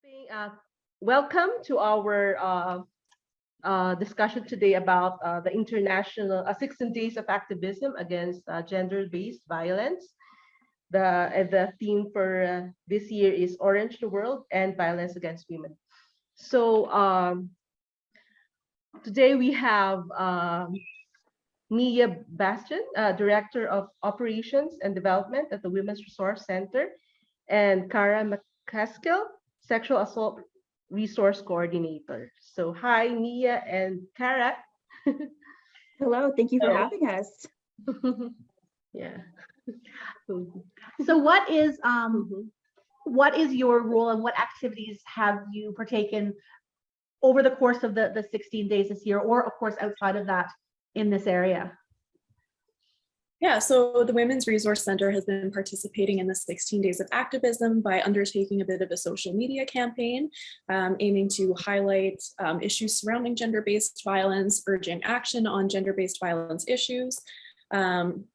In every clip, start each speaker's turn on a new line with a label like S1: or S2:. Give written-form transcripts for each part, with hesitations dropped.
S1: morning. Welcome to our discussion today about the international 16 days of activism against gender-based violence. The theme for this year is Orange the World and Violence Against Women. So today we have Mia Bastian, Director of Operations and Development at the Women's Resource Center, and Cara McCaskill, Sexual Assault Resource Coordinator. So hi, Mia and Cara.
S2: Hello, thank you for
S1: Hello.
S2: having us.
S1: Yeah.
S3: So what is your role and what activities have you partaken over the course of the 16 days this year, or of course outside of that in this area?
S4: Yeah, so the Women's Resource Center has been participating in the 16 days of activism by undertaking a bit of a social media campaign, aiming to highlight issues surrounding gender-based violence, urging action on gender-based violence issues,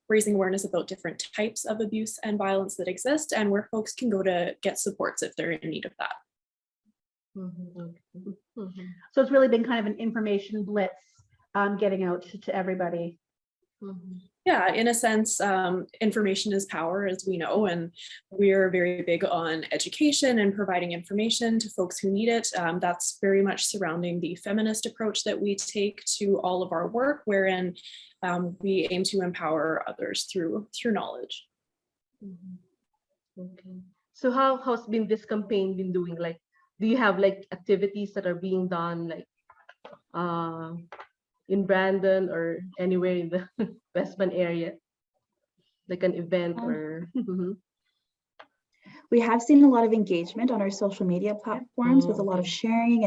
S4: raising awareness about different types of abuse and violence that exist, and where folks can go to get supports if they're in need of that.
S3: So it's really been kind of an information blitz, getting out to everybody.
S4: Yeah, in a sense, information is power, as we know, and we're very big on education and providing information to folks who need it. That's very much surrounding the feminist approach that we take to all of our work, wherein we aim to empower others through knowledge.
S1: Okay. So how's been this campaign been doing? Like, do you have like activities that are being done like in Brandon or anywhere in the Westman area, like an event or?
S2: We have seen a lot of engagement on our social media platforms with a lot of sharing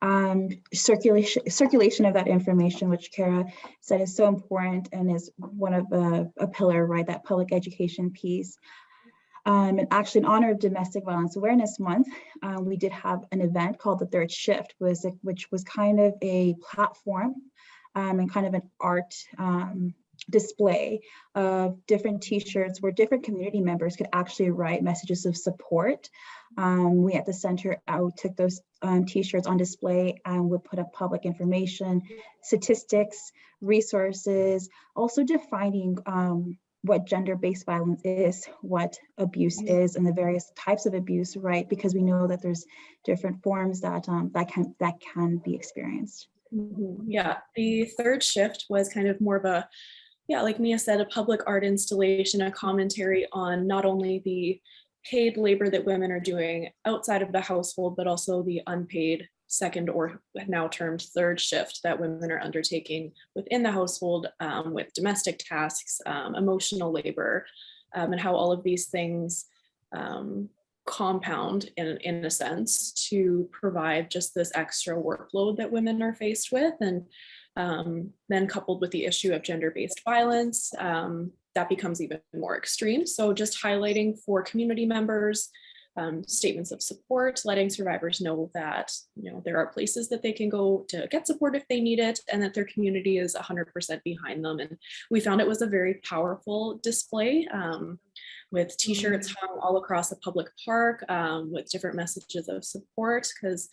S2: and circulation of that information, which Cara said is so important and is one of a pillar, right? That public education piece. And actually, in honor of Domestic Violence Awareness Month, we did have an event called the Third Shift, which was kind of a platform and kind of an art display of different t-shirts where different community members could actually write messages of support. We at the center took those t-shirts on display and would put up public information, statistics, resources, also defining what gender-based violence is, what abuse is, and the various types of abuse, right? Because we know that there's different forms that can be experienced.
S4: Yeah, the Third Shift was kind of more of a, like Mia said, a public art installation, a commentary on not only the paid labor that women are doing outside of the household, but also the unpaid second or now termed third shift that women are undertaking within the household with domestic tasks, emotional labor, and how all of these things compound in a sense to provide just this extra workload that women are faced with. And then coupled with the issue of gender-based violence, that becomes even more extreme. So just highlighting for community members, statements of support, letting survivors know that there are places that they can go to get support if they need it, and that their community is 100% behind them. And we found it was a very powerful display with t-shirts hung all across a public park with different messages of support, because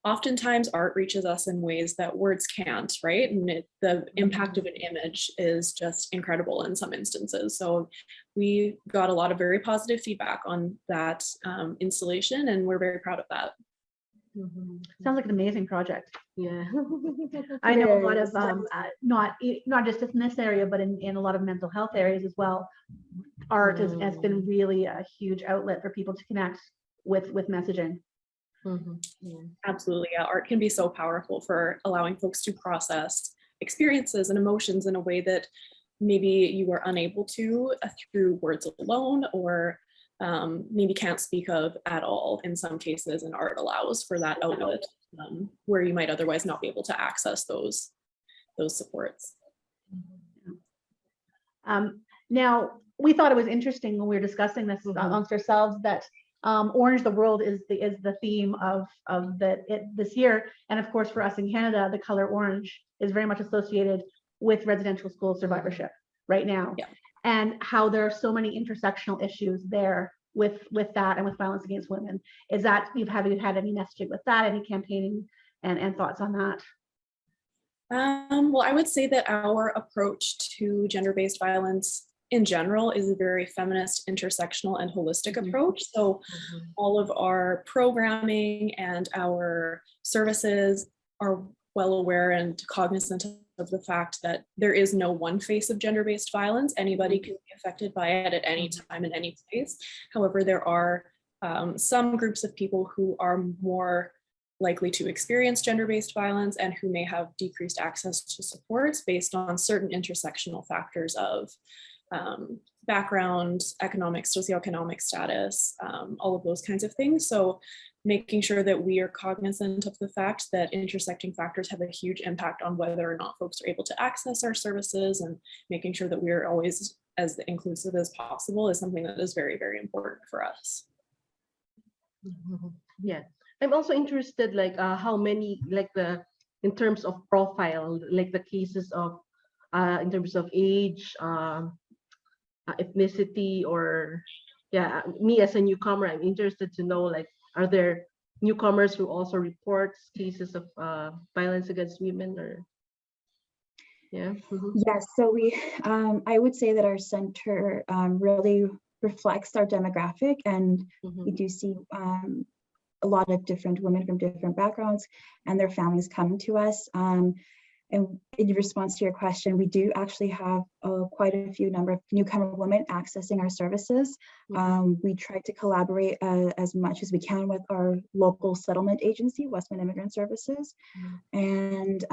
S4: oftentimes art reaches us in ways that words can't, right? And the impact of an image is just incredible in some instances. So we got a lot of very positive feedback on that installation, and we're very proud of that.
S3: Sounds like an amazing project.
S1: Yeah.
S3: I know a lot of not just in this area, but in a lot of mental health areas as well. Art has been really a huge outlet for people to connect with messaging.
S4: Absolutely, yeah. Art can be so powerful for allowing folks to process experiences and emotions in a way that maybe you are unable to through words alone, or maybe can't speak of at all in some cases, and art allows for that outlet where you might otherwise not be able to access those supports.
S3: Now, we thought it was interesting when we were discussing this amongst ourselves that Orange the World is the theme of this year, and of course for us in Canada, the color orange is very much associated with residential school survivorship right now, and how there are so many intersectional issues there with that and with violence against women. Is that have you had any messaging with that, any campaigning and thoughts on that?
S4: Well, I would say that our approach to gender-based violence in general is a very feminist, intersectional, and holistic approach. So all of our programming and our services are well aware and cognizant of the fact that there is no one face of gender-based violence. Anybody can be affected by it at any time in any place. However, there are some groups of people who are more likely to experience gender-based violence and who may have decreased access to supports based on certain intersectional factors of background, economic, socioeconomic status, all of those kinds of things. So making sure that we are cognizant of the fact that intersecting factors have a huge impact on whether or not folks are able to access our services, and making sure that we are always as inclusive as possible is something that is very, very important for us.
S1: Yeah, I'm also interested, like how many, like in terms of profile, like the cases of in terms of age, ethnicity, or me as a newcomer, I'm interested to know, like, are there newcomers who also reports cases of violence against women, or
S2: Yes, so I would say that our center really reflects our demographic, and we do see a lot of different women from different backgrounds and their families coming to us. And in response to your question, we do actually have quite a few number of newcomer women accessing our services. We try to collaborate as much as we can with our local settlement agency, Westman Immigrant Services. And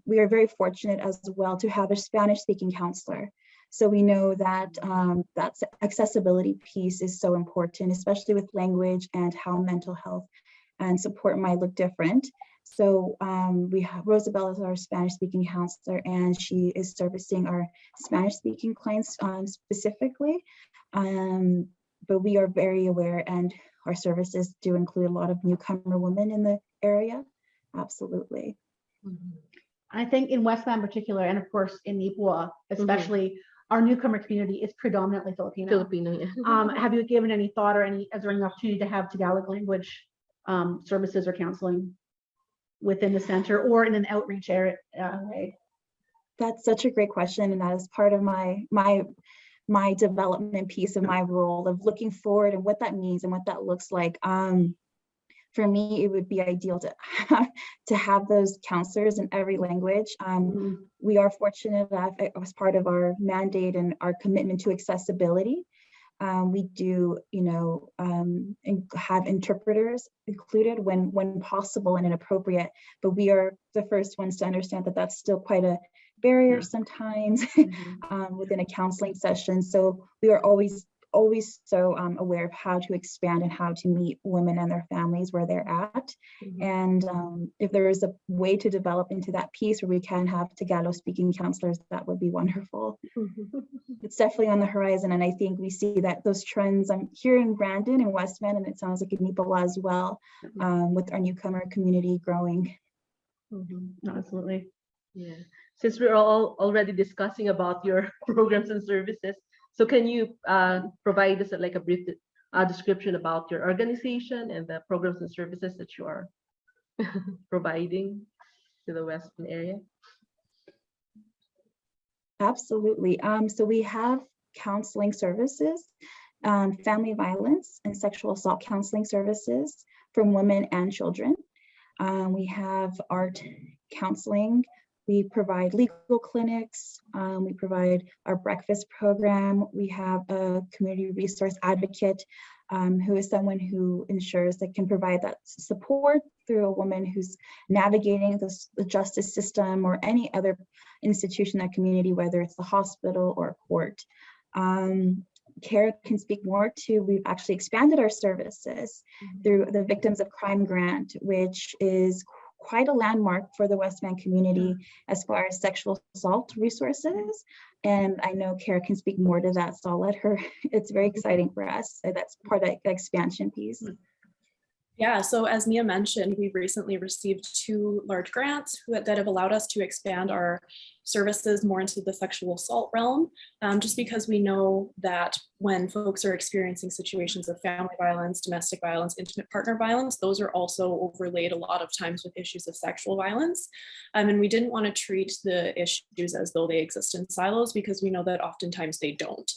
S2: we are very fortunate as well to have a Spanish-speaking counselor. So we know that that accessibility piece is so important, especially with language and how mental health and support might look different. So we have Rosabelle as our Spanish-speaking counselor, and she is servicing our Spanish-speaking clients specifically. But we are very aware, and our services do include a lot of newcomer women in the area. Absolutely.
S3: I think in Westman in particular, and of course in Nipua especially, our newcomer community is predominantly Filipino. Have you given any thought, or is there any opportunity to have Tagalog language services or counseling within the center or in an outreach area?
S2: That's such a great question, and that is part of my development piece of my role of looking forward and what that means and what that looks like. For me, it would be ideal to have those counselors in every language. We are fortunate that as part of our mandate and our commitment to accessibility, we do, have interpreters included when possible and inappropriate, but we are the first ones to understand that that's still quite a barrier sometimes within a counseling session. So we are always so aware of how to expand and how to meet women and their families where they're at. And if there is a way to develop into that piece where we can have Tagalog speaking counselors, that would be wonderful. It's definitely on the horizon, and I think we see that those trends here in Brandon and Westman, and it sounds like in Nipawala as well, with our newcomer community growing.
S3: Absolutely.
S1: Yeah. Since we're all already discussing about your programs and services, so can you provide us a brief description about your organization and the programs and services that you are providing to the Westman area?
S2: Absolutely. So we have counseling services, family violence and sexual assault counseling services from women and children. We have art counseling. We provide legal clinics. We provide our breakfast program. We have a community resource advocate who is someone who ensures that can provide that support through a woman who's navigating the justice system or any other institution in that community, whether it's the hospital or a court. Kara can speak more to, we've actually expanded our services through the Victims of Crime Grant, which is quite a landmark for the Westman community as far as sexual assault resources. And I know Kara can speak more to that, so I'll let her. It's very exciting for us. So that's part of the expansion piece.
S4: Yeah, so as Mia mentioned, we've recently received 2 large grants that have allowed us to expand our services more into the sexual assault realm, just because we know that when folks are experiencing situations of family violence, domestic violence, intimate partner violence, those are also overlaid a lot of times with issues of sexual violence. And we didn't want to treat the issues as though they exist in silos, because we know that oftentimes they don't.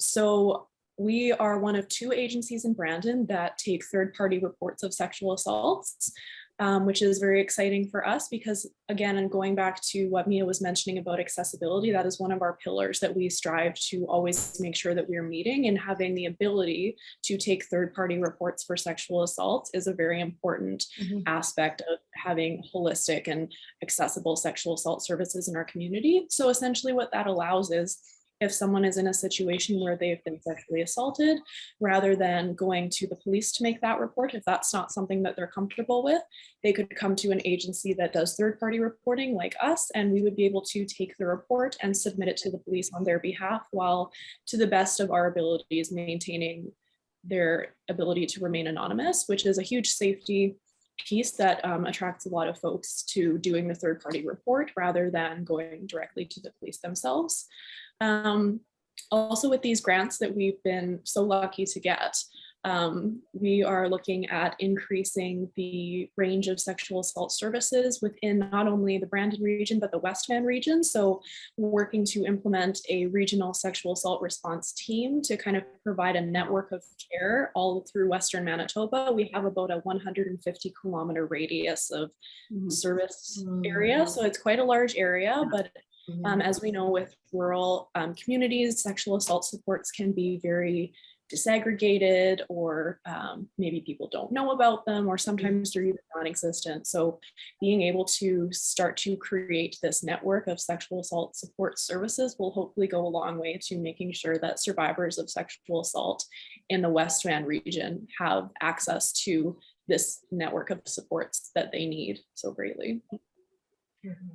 S4: So we are one of 2 agencies in Brandon that take third-party reports of sexual assaults, which is very exciting for us because, again, and going back to what Mia was mentioning about accessibility, that is one of our pillars that we strive to always make sure that we're meeting, and having the ability to take third-party reports for sexual assaults is a very important aspect of having holistic and accessible sexual assault services in our community. So essentially what that allows is, if someone is in a situation where they've been sexually assaulted, rather than going to the police to make that report, if that's not something that they're comfortable with, they could come to an agency that does third-party reporting like us, and we would be able to take the report and submit it to the police on their behalf, while to the best of our abilities maintaining their ability to remain anonymous, which is a huge safety piece that attracts a lot of folks to doing the third-party report rather than going directly to the police themselves. Also with these grants that we've been so lucky to get, we are looking at increasing the range of sexual assault services within not only the Brandon region, but the Westman region. So working to implement a regional sexual assault response team to kind of provide a network of care all through Western Manitoba. We have about a 150-kilometer radius of service area. So it's quite a large area, but as we know, with rural communities, sexual assault supports can be very disaggregated, or maybe people don't know about them, or sometimes they're even non-existent. So being able to start to create this network of sexual assault support services will hopefully go a long way to making sure that survivors of sexual assault in the Westman region have access to this network of supports that they need so greatly.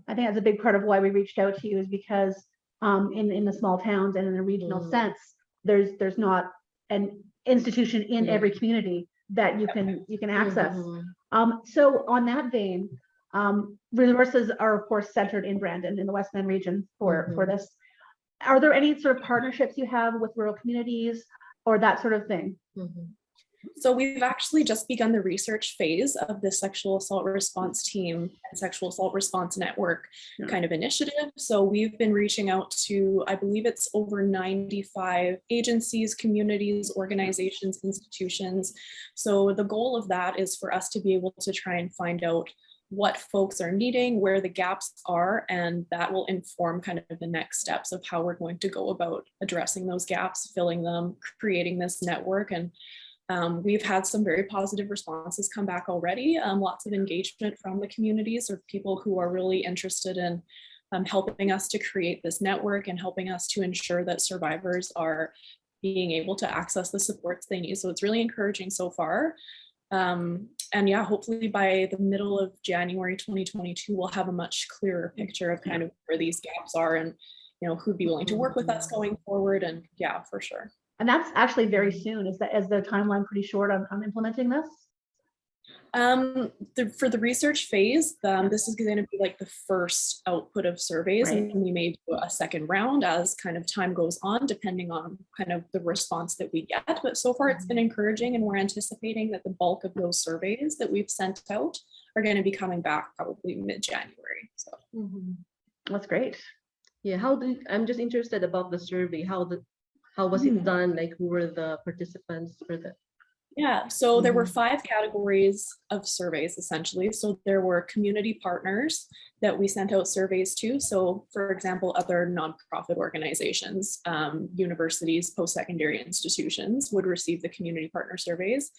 S3: I think that's a big part of why we reached out to you, is because in the small towns and in a regional sense, there's not an institution in every community that you can access. So on that vein, resources are of course centered in Brandon, in the Westman region for this. Are there any sort of partnerships you have with rural communities or that sort of thing?
S4: So we've actually just begun the research phase of the sexual assault response team and sexual assault response network kind of initiative. So we've been reaching out to, I believe it's over 95 agencies, communities, organizations, institutions. So the goal of that is for us to be able to try and find out what folks are needing, where the gaps are, and that will inform kind of the next steps of how we're going to go about addressing those gaps, filling them, creating this network. And we've had some very positive responses come back already. Lots of engagement from the communities, or people who are really interested in helping us to create this network and helping us to ensure that survivors are being able to access the supports they need. So it's really encouraging so far. And yeah, hopefully by the middle of January 2022, we'll have a much clearer picture of kind of where these gaps are, and who'd be willing to work with us going forward. And yeah, for sure.
S3: And that's actually very soon. Is the timeline pretty short on implementing this?
S4: For the research phase, this is going to be like the first output of surveys, and we may do a second round as kind of time goes on, depending on kind of the response that we get. But so far it's been encouraging, and we're anticipating that the bulk of those surveys that we've sent out are going to be coming back probably mid-January. So
S3: That's great.
S1: Yeah, I'm just interested about the survey. How was it done? Like, who were the participants for that?
S4: Yeah, so there were 5 categories of surveys essentially. So there were community partners that we sent out surveys to. So for example, other nonprofit organizations, universities, post-secondary institutions would receive the community partner surveys.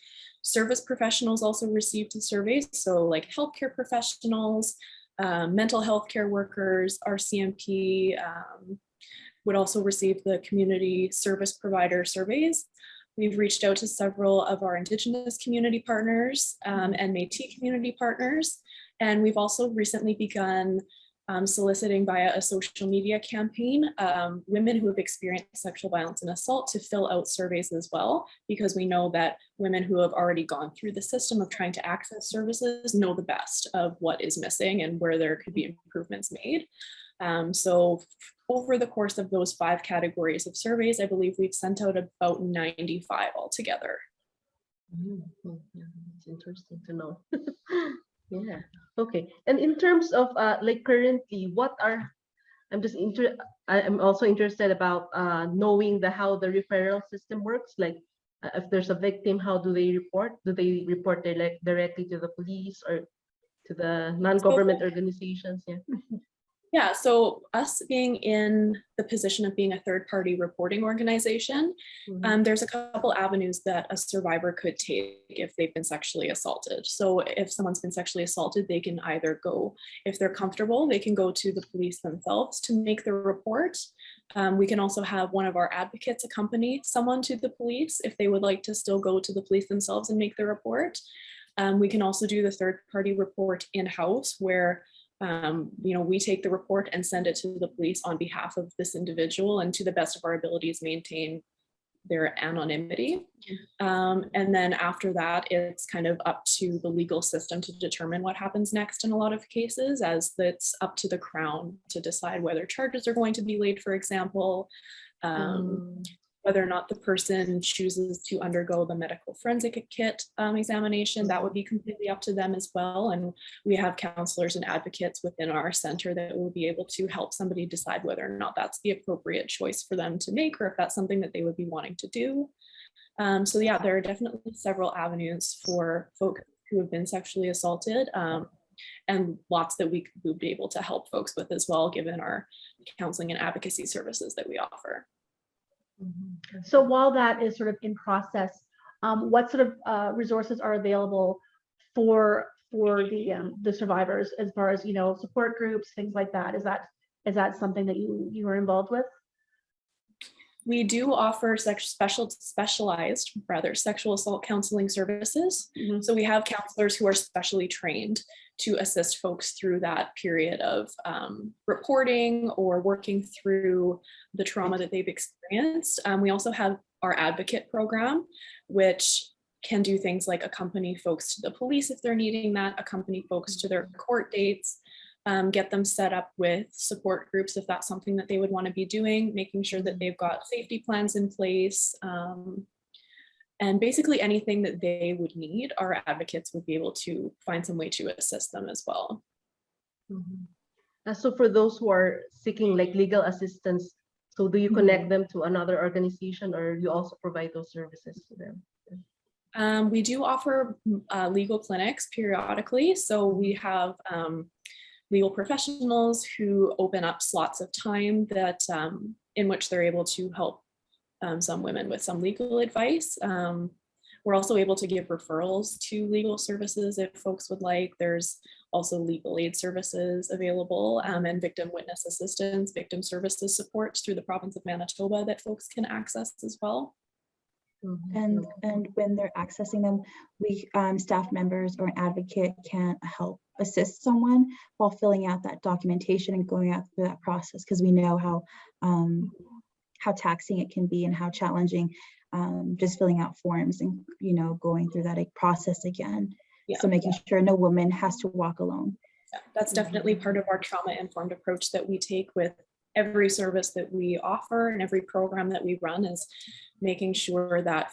S4: Service professionals also received the surveys. So like healthcare professionals, mental health care workers, RCMP, would also receive the community service provider surveys. We've reached out to several of our Indigenous community partners and Métis community partners. And we've also recently begun soliciting via a social media campaign women who have experienced sexual violence and assault to fill out surveys as well, because we know that women who have already gone through the system of trying to access services know the best of what is missing and where there could be improvements made. So over the course of those 5 categories of surveys, I believe we've sent out about 95 altogether.
S1: Yeah, it's interesting to know. Yeah. Okay. And in terms of like currently, what are I'm also interested about knowing how the referral system works. Like if there's a victim, how do they report? Do they report directly to the police or to the non-government organizations? Yeah.
S4: Yeah, so us being in the position of being a third-party reporting organization, there's a couple avenues that a survivor could take if they've been sexually assaulted. So if someone's been sexually assaulted, they can either go, if they're comfortable, they can go to the police themselves to make the report. We can also have one of our advocates accompany someone to the police if they would like to still go to the police themselves and make the report. We can also do the third-party report in-house where we take the report and send it to the police on behalf of this individual and to the best of our abilities maintain their anonymity. And then after that, it's kind of up to the legal system to determine what happens next in a lot of cases, as it's up to the Crown to decide whether charges are going to be laid, for example, whether or not the person chooses to undergo the medical forensic kit examination, that would be completely up to them as well. And we have counselors and advocates within our center that will be able to help somebody decide whether or not that's the appropriate choice for them to make, or if that's something that they would be wanting to do. So yeah, there are definitely several avenues for folks who have been sexually assaulted, and lots that we would be able to help folks with as well, given our counseling and advocacy services that we offer.
S3: So while that is sort of in process, what sort of resources are available for the survivors, as far as support groups, things like that? Is that something that you are involved with?
S4: We do offer specialized sexual assault counseling services. So we have counselors who are specially trained to assist folks through that period of reporting or working through the trauma that they've experienced. We also have our advocate program, which can do things like accompany folks to the police if they're needing that, accompany folks to their court dates, get them set up with support groups if that's something that they would want to be doing, making sure that they've got safety plans in place. And basically anything that they would need, our advocates would be able to find some way to assist them as well.
S1: So for those who are seeking like legal assistance, so do you connect them to another organization, or you also provide those services to them?
S4: We do offer legal clinics periodically. So we have legal professionals who open up slots of time that in which they're able to help some women with some legal advice. We're also able to give referrals to legal services if folks would like. There's also legal aid services available, and victim witness assistance, victim services supports through the province of Manitoba that folks can access as well.
S2: And when they're accessing them, we staff members or an advocate can help assist someone while filling out that documentation and going out through that process, because we know how taxing it can be and how challenging just filling out forms and going through that process again. So making sure no woman has to walk alone.
S4: Yeah, that's definitely part of our trauma-informed approach that we take with every service that we offer and every program that we run, is making sure that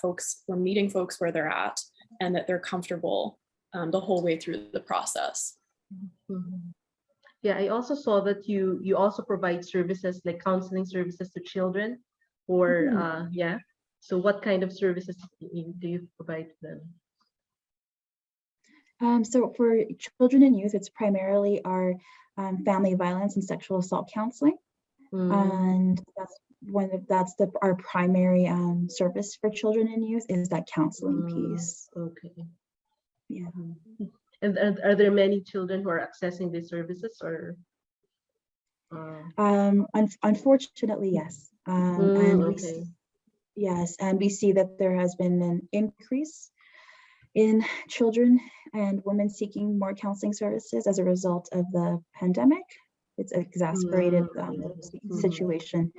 S4: we're meeting folks where they're at and that they're comfortable the whole way through the process.
S1: Yeah, I also saw that you also provide services like counseling services to children, or so what kind of services do you provide to them?
S2: So for children and youth, it's primarily our family violence and sexual assault counseling. And that's our primary service for children and youth, is that counseling piece.
S1: Okay.
S2: Yeah.
S1: And are there many children who are accessing these services, or?
S2: Unfortunately, yes. And
S1: okay.
S2: we see that there has been an increase in children and women seeking more counseling services as a result of the pandemic. it's exacerbated the situation.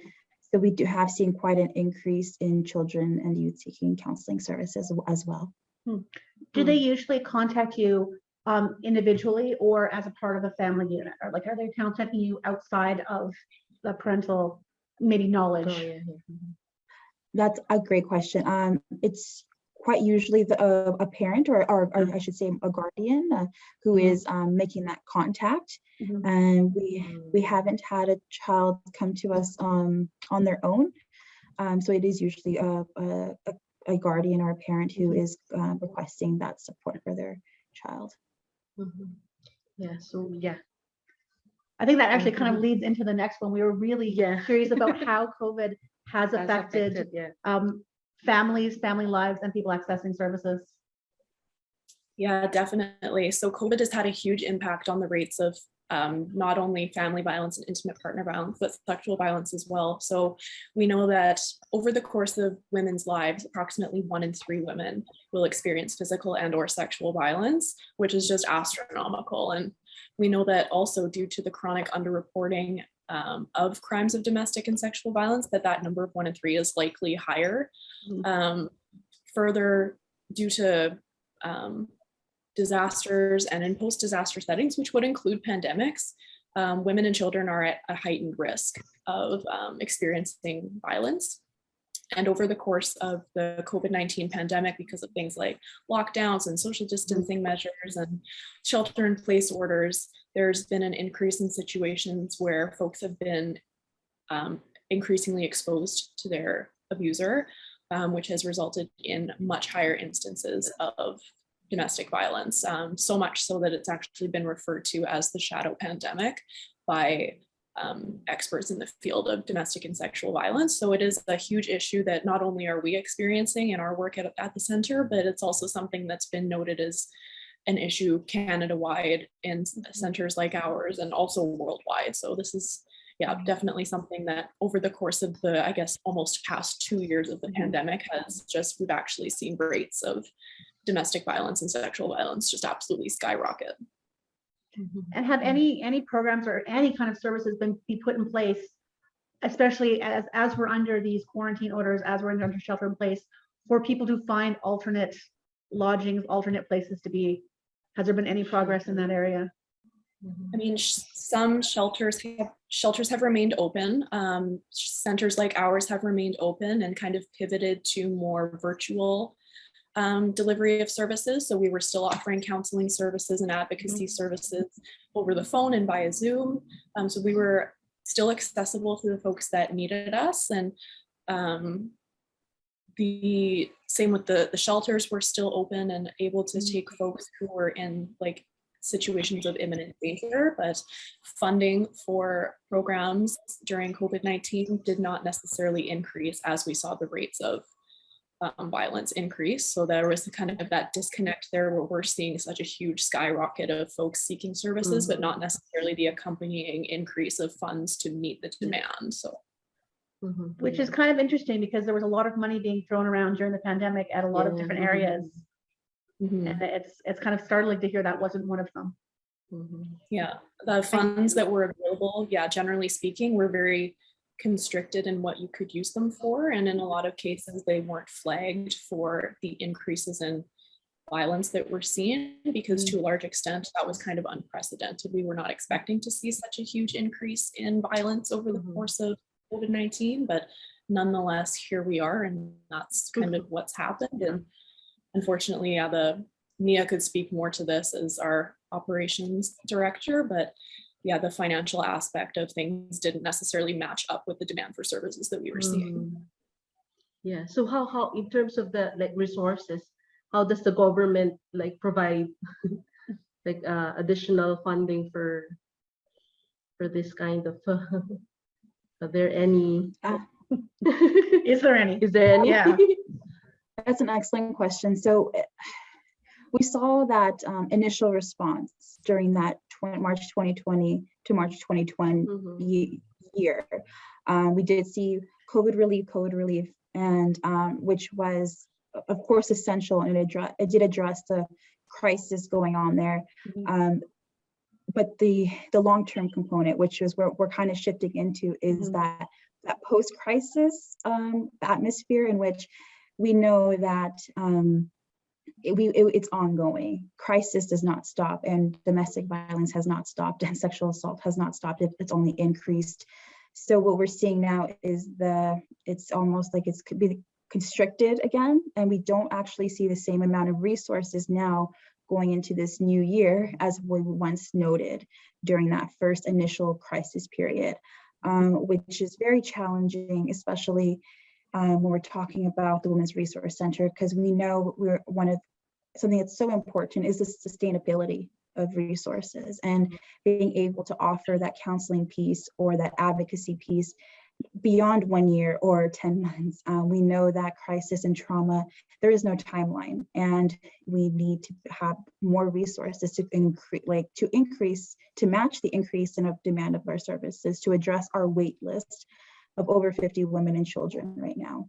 S2: So we do have seen quite an increase in children and youth seeking counseling services as well.
S3: Do they usually contact you individually or as a part of a family unit? Or like, are they contacting you outside of the parental maybe knowledge?
S1: Oh, yeah.
S2: That's a great question. It's quite usually a parent or I should say a guardian who is making that contact. And we haven't had a child come to us on their own. So it is usually a guardian or a parent who is requesting that support for their child.
S1: Yeah, so yeah.
S3: I think that actually kind of leads into the next one. We were really curious about how COVID has affected families, family lives, and people accessing services.
S4: Yeah, definitely. So COVID has had a huge impact on the rates of not only family violence and intimate partner violence, but sexual violence as well. So we know that over the course of women's lives, approximately 1 in 3 women will experience physical and/or sexual violence, which is just astronomical. And we know that also due to the chronic underreporting of crimes of domestic and sexual violence, that number of 1 in 3 is likely higher. Further, due to disasters and in post-disaster settings, which would include pandemics, women and children are at a heightened risk of experiencing violence. And over the course of the COVID-19 pandemic, because of things like lockdowns and social distancing measures and shelter-in-place orders, there's been an increase in situations where folks have been increasingly exposed to their abuser, which has resulted in much higher instances of domestic violence, so much so that it's actually been referred to as the shadow pandemic by experts in the field of domestic and sexual violence. So it is a huge issue that not only are we experiencing in our work at the center, but it's also something that's been noted as an issue Canada-wide in centers like ours and also worldwide. So this is, definitely something that over the course of the, I guess, almost past 2 years of the pandemic we've actually seen rates of domestic violence and sexual violence just absolutely skyrocket.
S3: And have any programs or any kind of services be put in place, especially as we're under these quarantine orders, as we're under shelter in place, for people to find alternate lodgings, alternate places to be? Has there been any progress in that area?
S4: I mean, some shelters have remained open. Centers like ours have remained open and kind of pivoted to more virtual delivery of services. So we were still offering counseling services and advocacy services over the phone and via Zoom. So we were still accessible to the folks that needed us. And the same with the shelters were still open and able to take folks who were in like situations of imminent danger, but funding for programs during COVID-19 did not necessarily increase as we saw the rates of violence increase. So there was kind of that disconnect there where we're seeing such a huge skyrocket of folks seeking services, but not necessarily the accompanying increase of funds to meet the demand. So,
S3: which is kind of interesting because there was a lot of money being thrown around during the pandemic at a lot of different areas. And it's kind of startling to hear that wasn't one of them.
S4: Yeah, the funds that were available, generally speaking, were very constricted in what you could use them for. And in a lot of cases, they weren't flagged for the increases in violence that we're seeing, because to a large extent, that was kind of unprecedented. We were not expecting to see such a huge increase in violence over the course of COVID-19, but nonetheless, here we are, and that's kind of what's happened. And unfortunately, the Mia could speak more to this as our operations director, but the financial aspect of things didn't necessarily match up with the demand for services that we were seeing.
S1: Yeah. So how in terms of the resources, how does the government provide additional funding for this kind of? Are there any?
S3: Is there any?
S1: Is there any?
S3: Yeah.
S2: That's an excellent question. So we saw that initial response during that March 2020 to March 2020 year. We did see COVID relief, and which was, of course, essential, and it did address the crisis going on there. but the long-term component, which is where we're kind of shifting into, is that post-crisis atmosphere in which we know that it's ongoing. Crisis does not stop, and domestic violence has not stopped, and sexual assault has not stopped. It's only increased. So what we're seeing now is it's almost like it's could be constricted again, and we don't actually see the same amount of resources now going into this new year as we once noted during that first initial crisis period, which is very challenging, especially when we're talking about the Women's Resource Center, because we know something that's so important is the sustainability of resources and being able to offer that counseling piece or that advocacy piece beyond 1 year or 10 months. We know that crisis and trauma, there is no timeline, and we need to have more resources to increase, to match the increase in demand of our services, to address our wait list of over 50 women and children right now.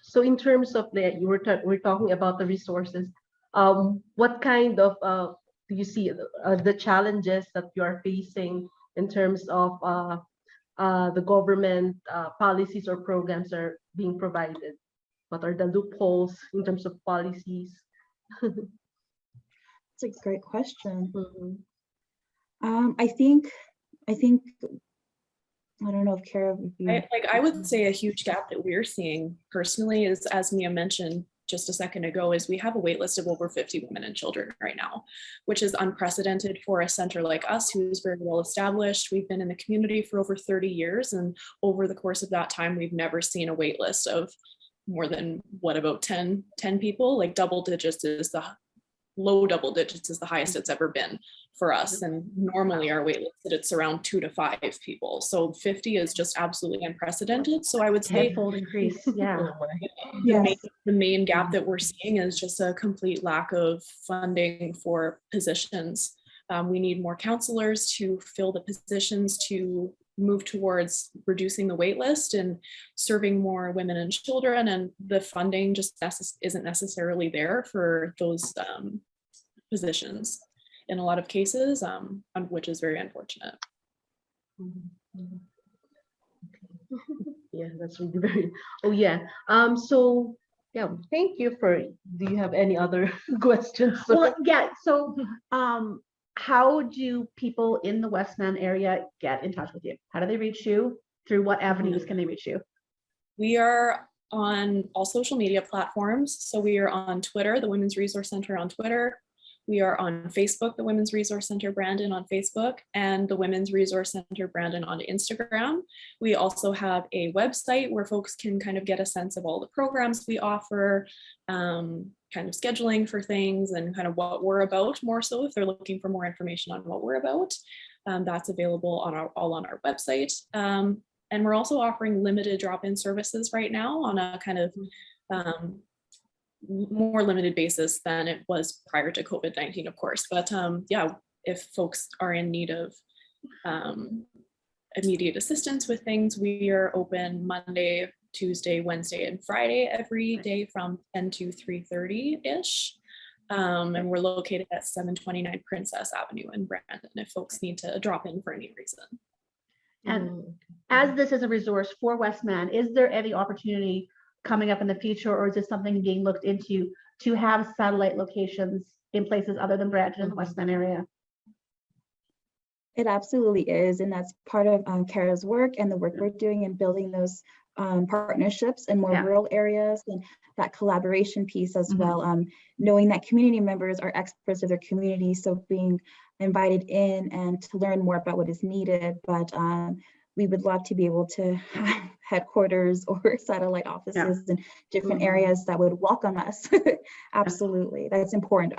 S1: So in terms of we're talking about the resources, what kind of do you see the challenges that you are facing in terms of the government policies or programs are being provided? What are the loopholes in terms of policies?
S2: That's a great question. I think I don't know if Kara would be.
S4: I would say a huge gap that we're seeing personally is, as Mia mentioned just a second ago, is we have a wait list of over 50 women and children right now, which is unprecedented for a center like us, who's very well established. We've been in the community for over 30 years, and over the course of that time, we've never seen a wait list of more than about 10 people. Like low double digits is the highest it's ever been for us, and normally our wait list it's around 2 to 5 people, so 50 is just absolutely unprecedented. So I would say
S3: tenfold increase. Yeah.
S4: The main gap that we're seeing is just a complete lack of funding for positions. We need more counselors to fill the positions, to move towards reducing the wait list and serving more women and children, and the funding just isn't necessarily there for those positions in a lot of cases, which is very unfortunate.
S1: Yeah, that's really very. Oh yeah. So yeah, thank you for. Do you have any other questions?
S3: Well, yeah. So, how do people in the Westman area get in touch with you? How do they reach you? Through what avenues can they reach you?
S4: We are on all social media platforms. So we are on Twitter, the Women's Resource Center on Twitter. We are on Facebook, the Women's Resource Center Brandon on Facebook, and the Women's Resource Center Brandon on Instagram. We also have a website where folks can kind of get a sense of all the programs we offer, kind of scheduling for things, and kind of what we're about more so if they're looking for more information on what we're about. That's available all on our website. And we're also offering limited drop-in services right now on a kind of more limited basis than it was prior to COVID-19, of course. But yeah, if folks are in need of immediate assistance with things, we are open Monday, Tuesday, Wednesday, and Friday every day from 10 to 3:30-ish. And we're located at 729 Princess Avenue in Brandon if folks need to drop in for any reason.
S3: And as this is a resource for Westman, is there any opportunity coming up in the future, or is this something being looked into to have satellite locations in places other than Brandon in the Westman area?
S2: It absolutely is, and that's part of Kara's work and the work we're doing in building those partnerships in more rural areas, and that collaboration piece as well. Knowing that community members are experts of their community, so being invited in and to learn more about what is needed. But we would love to be able to have headquarters or satellite offices in different areas that would welcome us. Absolutely, that's important.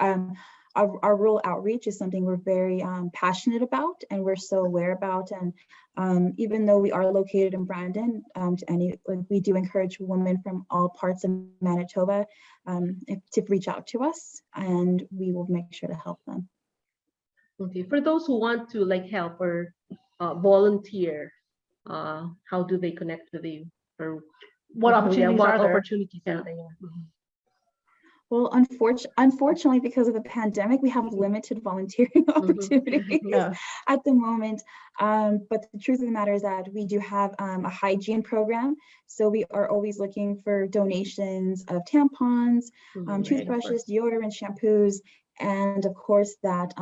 S2: Our rural outreach is something we're very passionate about, and we're so aware about. And even though we are located in Brandon, we do encourage women from all parts of Manitoba to reach out to us, and we will make sure to help them.
S1: Okay, for those who want to help or volunteer, how do they connect with you? Or
S3: what opportunities are there?
S1: Opportunities are there?
S2: Well, unfortunately, because of the pandemic, we have limited volunteering opportunities
S3: Yeah.
S2: at the moment. But the truth of the matter is that we do have a hygiene program. So we are always looking for donations of tampons, toothbrushes, deodorant, shampoos, and of course that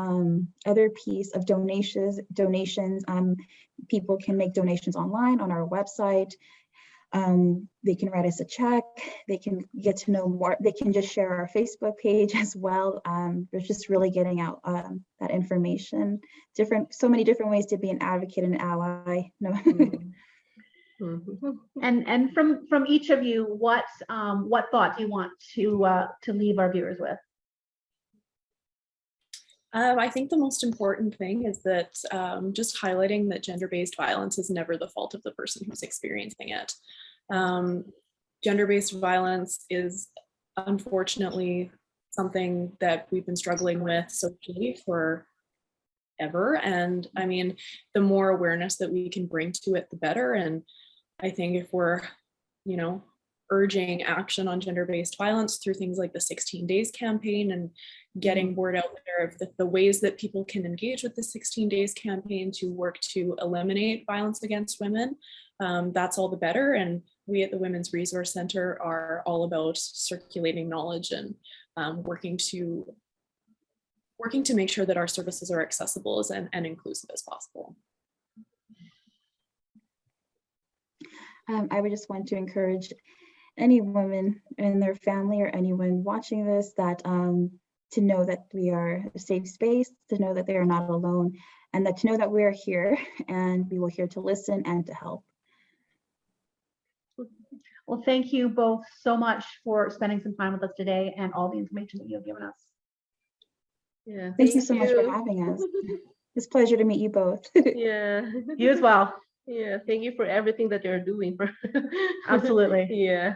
S2: other piece of donations. People can make donations online on our website. They can write us a check, they can get to know more, they can just share our Facebook page as well. There's just really getting out that information. So many different ways to be an advocate and ally. No.
S3: And from each of you, what thought do you want to leave our viewers with?
S4: I think the most important thing is that just highlighting that gender-based violence is never the fault of the person who's experiencing it. Gender-based violence is unfortunately something that we've been struggling with socially for ever. And I mean, the more awareness that we can bring to it, the better. And I think if we're, urging action on gender-based violence through things like the 16 Days campaign and getting word out there of the ways that people can engage with the 16 Days campaign to work to eliminate violence against women, that's all the better. And we at the Women's Resource Center are all about circulating knowledge and working to make sure that our services are accessible and inclusive as possible.
S2: I would just want to encourage any woman and their family or anyone watching this that to know that we are a safe space, to know that they are not alone, and that to know that we are here and we will here to listen and to help.
S3: Well, thank you both so much for spending some time with us today and all the information that you have given us.
S1: Yeah,
S2: Thank you so much for having us. It's a pleasure to meet you both.
S1: Yeah.
S3: You as well.
S1: Yeah, thank you for everything that you're doing.
S3: Absolutely.
S1: Yeah.